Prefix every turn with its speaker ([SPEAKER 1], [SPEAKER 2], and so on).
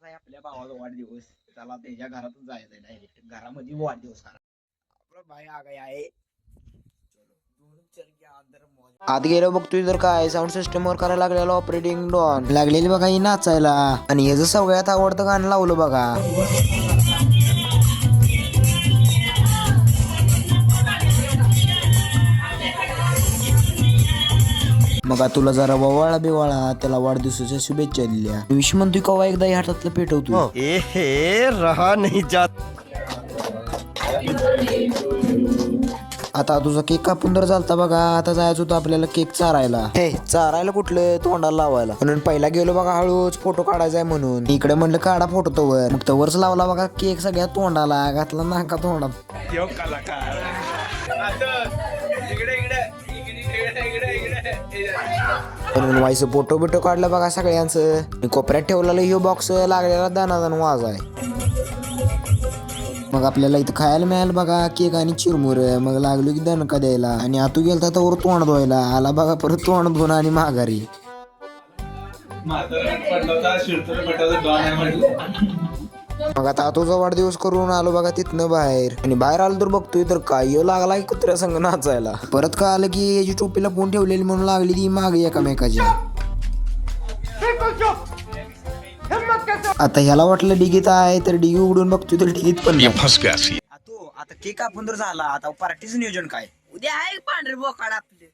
[SPEAKER 1] आहे आपल्या भावाचा वाढदिवस. त्याला त्याच्या घरातच जायचंय डायरेक्ट. घरामध्ये वाढदिवस करा. आपला भाई आ गया आहे. आत गेलो बघतोय तर काय साऊंड सिस्टम वर करायला लागलेला ऑपरेटिंग डॉन लागलेली बघा ही नाचायला आणि याचं सगळ्यात आवडतं गाणं लावलं बघा. मग तुला जरा ववाळा बिवाळा त्याला वाढदिवसाच्या शुभेच्छा दिल्या. विश म्हणतोय कवा एकदा या हातातलं पेटवतो.
[SPEAKER 2] रहा नहीं जात.
[SPEAKER 1] आता तुझा केक कापून तर चालता बघा. आता जायचं होतं आपल्याला केक चारायला. हे चारायला कुठलं तोंडाला लावायला म्हणून पहिला गेलो बघा हळूच फोटो काढायचाय म्हणून. इकडे म्हणलं काढा फोटो तवर. मग तवरच लावला बघा केक सगळ्या तोंडाला घातला नाका तोंडात. म्हणून व्हायचं फोटो बिटो काढलं बघा सगळ्यांचं. कोपऱ्यात ठेवलेलं ह्यो बॉक्स लागलेला दानादान वाज आहे. मग आपल्याला इथं खायला मिळालं बघा केक आणि चिरमुर. मग लागलो की दणका द्यायला आणि आतू गेलता तर वर तोंड धुवायला. आला बघा परत तोंड धुवून आणि माघारी. मग आता आतूचा वाढदिवस करून आलो बघा तिथनं बाहेर आणि बाहेर आलो तर बघतोय तर काय यो लागला की कुत्र्या संग नाचायला. परत का आलं की याची टोपीला फोन ठेवलेली म्हणून लागली ती मागे एकामेकाच्या. आता ह्याला वाटलं डिगीत आहे तर डिगी उडून बघतोय तर डिगीत पण नाही. आता केक कापून तर झाला. आता पार्टीचं नियोजन काय
[SPEAKER 3] उद्या आहे पांढरे बोकाड आपले.